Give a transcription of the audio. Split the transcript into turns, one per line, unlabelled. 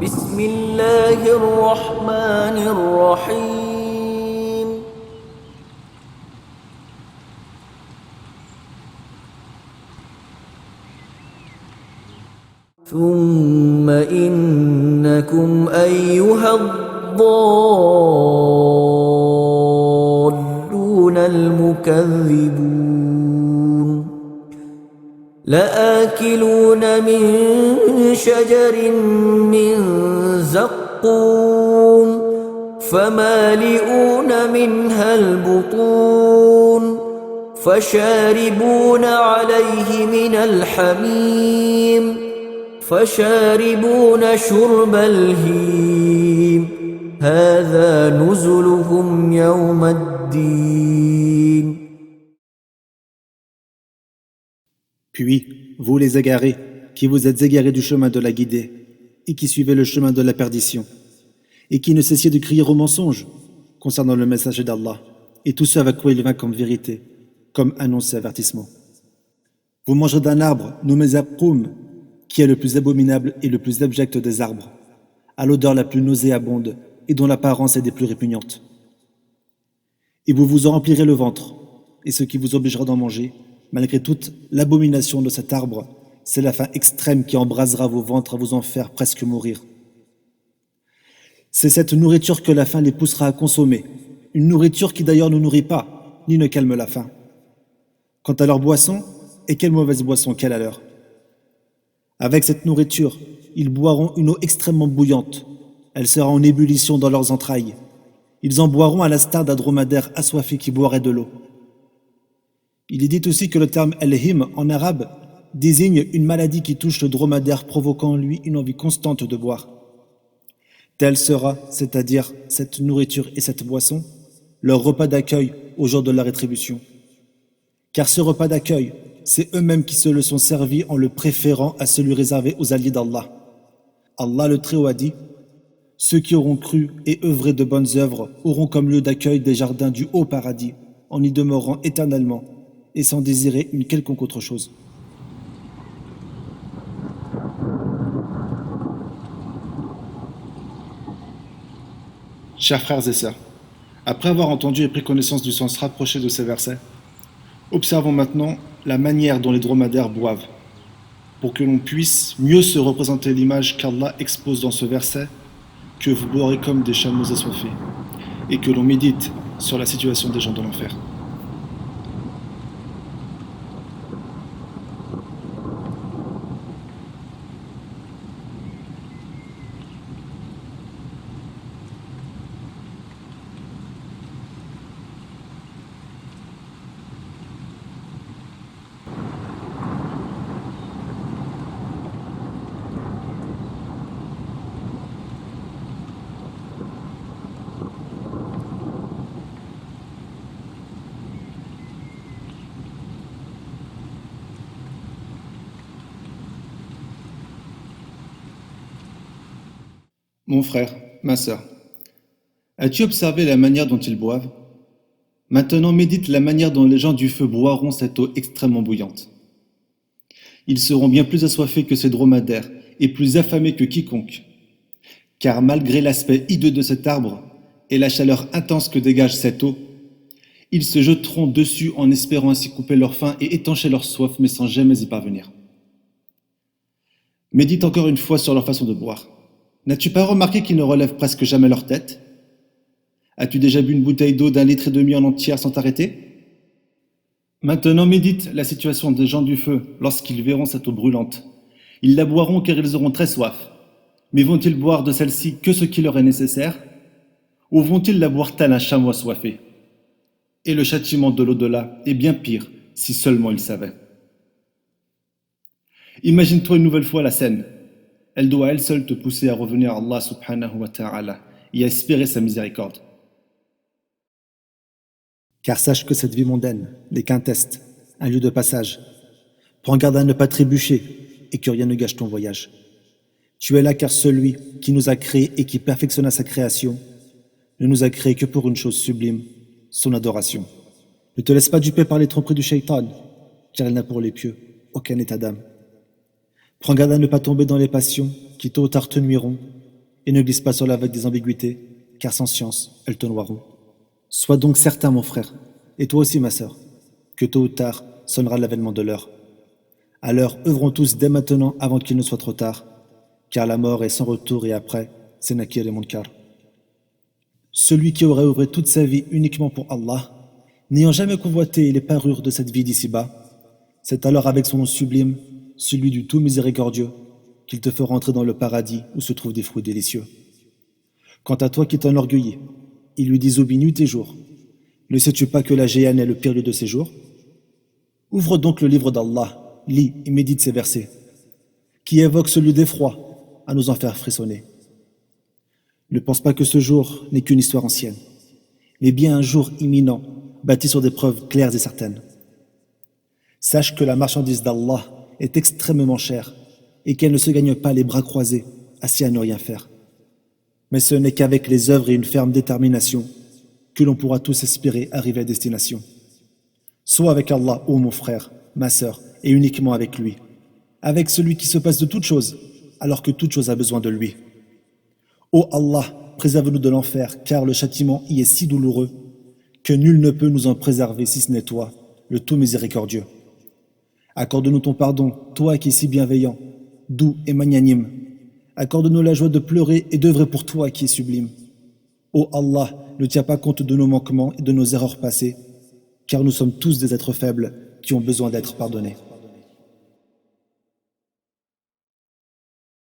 بسم الله الرحمن الرحيم ثم إنكم أيها الضالون المكذبون لآكلون من شجر من زقوم فمالئون منها البطون فشاربون عليه من الحميم فشاربون شرب الهيم هذا نزلهم يوم الدين.
Puis, vous les égarés, qui vous êtes égarés du chemin de la guidée, et qui suivez le chemin de la perdition, et qui ne cessiez de crier au mensonge concernant le messager d'Allah, et tout ce avec quoi il vint comme vérité, comme annoncé avertissement. Vous mangerez d'un arbre nommé Zaqqum, qui est le plus abominable et le plus abject des arbres, à l'odeur la plus nauséabonde et dont l'apparence est des plus répugnantes. Et vous vous en remplirez le ventre, et ce qui vous obligera d'en manger, malgré toute l'abomination de cet arbre, c'est la faim extrême qui embrasera vos ventres à vous en faire presque mourir. C'est cette nourriture que la faim les poussera à consommer, une nourriture qui d'ailleurs ne nourrit pas, ni ne calme la faim. Quant à leur boisson, et quelle mauvaise boisson qu'elle a leur. Avec cette nourriture, ils boiront une eau extrêmement bouillante. Elle sera en ébullition dans leurs entrailles. Ils en boiront à l'instar d'un dromadaire assoiffé qui boirait de l'eau. Il est dit aussi que le terme al-him en arabe désigne une maladie qui touche le dromadaire provoquant en lui une envie constante de boire. Tel sera, c'est-à-dire cette nourriture et cette boisson, leur repas d'accueil au jour de la rétribution. Car ce repas d'accueil, c'est eux-mêmes qui se le sont servis en le préférant à celui réservé aux alliés d'Allah. Allah le Très-Haut a dit « Ceux qui auront cru et œuvré de bonnes œuvres auront comme lieu d'accueil des jardins du haut paradis, en y demeurant éternellement, et sans désirer une quelconque autre chose. » Chers frères et sœurs, après avoir entendu et pris connaissance du sens rapproché de ces versets, observons maintenant la manière dont les dromadaires boivent, pour que l'on puisse mieux se représenter l'image qu'Allah expose dans ce verset, que vous boirez comme des chameaux assoiffés, et que l'on médite sur la situation des gens de l'enfer. Mon frère, ma sœur, as-tu observé la manière dont ils boivent? Maintenant médite la manière dont les gens du feu boiront cette eau extrêmement bouillante. Ils seront bien plus assoiffés que ces dromadaires et plus affamés que quiconque. Car malgré l'aspect hideux de cet arbre et la chaleur intense que dégage cette eau, ils se jeteront dessus en espérant ainsi couper leur faim et étancher leur soif, mais sans jamais y parvenir. Médite encore une fois sur leur façon de boire. N'as-tu pas remarqué qu'ils ne relèvent presque jamais leur tête? As-tu déjà bu une bouteille d'eau d'1,5 litre en entière sans t'arrêter? Maintenant médite la situation des gens du feu lorsqu'ils verront cette eau brûlante. Ils la boiront car ils auront très soif. Mais vont-ils boire de celle-ci que ce qui leur est nécessaire? Ou vont-ils la boire tel un chameau assoiffé? Et le châtiment de l'au-delà est bien pire si seulement ils savaient. Imagine-toi une nouvelle fois la scène. Elle doit elle seule te pousser à revenir à Allah subhanahu wa ta'ala et à espérer sa miséricorde. Car sache que cette vie mondaine n'est qu'un test, un lieu de passage. Prends garde à ne pas trébucher et que rien ne gâche ton voyage. Tu es là car celui qui nous a créés et qui perfectionna sa création ne nous a créés que pour une chose sublime, son adoration. Ne te laisse pas duper par les tromperies du shaitan, car il n'a pour les pieux aucun état d'âme. Prends garde à ne pas tomber dans les passions qui tôt ou tard te nuiront et ne glisse pas sur la vague des ambiguïtés, car sans science, elles te noieront. Sois donc certain, mon frère, et toi aussi, ma sœur, que tôt ou tard sonnera l'avènement de l'heure. Alors, œuvrons tous dès maintenant avant qu'il ne soit trop tard, car la mort est sans retour et après, c'est Nakir et Munkar. Celui qui aurait œuvré toute sa vie uniquement pour Allah, n'ayant jamais convoité les parures de cette vie d'ici-bas, c'est alors avec son nom sublime, celui du tout miséricordieux, qu'il te fera entrer dans le paradis où se trouvent des fruits délicieux. Quant à toi qui t'enorgueillis, il lui désobéit nuit et jour. Ne sais-tu pas que la géhenne est le pire lieu de séjour? Ouvre donc le livre d'Allah, lis et médite ces versets, qui évoquent celui d'effroi à nous en faire frissonner. Ne pense pas que ce jour n'est qu'une histoire ancienne, mais bien un jour imminent, bâti sur des preuves claires et certaines. Sache que la marchandise d'Allah est extrêmement chère et qu'elle ne se gagne pas les bras croisés, assis à ne rien faire. Mais ce n'est qu'avec les œuvres et une ferme détermination que l'on pourra tous espérer arriver à destination. Sois avec Allah, ô mon frère, ma sœur, et uniquement avec lui, avec celui qui se passe de toutes choses, alors que toute chose a besoin de lui. Ô Allah, préserve-nous de l'enfer, car le châtiment y est si douloureux que nul ne peut nous en préserver si ce n'est toi, le tout miséricordieux. Accorde-nous ton pardon, toi qui es si bienveillant, doux et magnanime. Accorde-nous la joie de pleurer et d'œuvrer pour toi qui es sublime. Ô Allah, ne tiens pas compte de nos manquements et de nos erreurs passées, car nous sommes tous des êtres faibles qui ont besoin d'être pardonnés.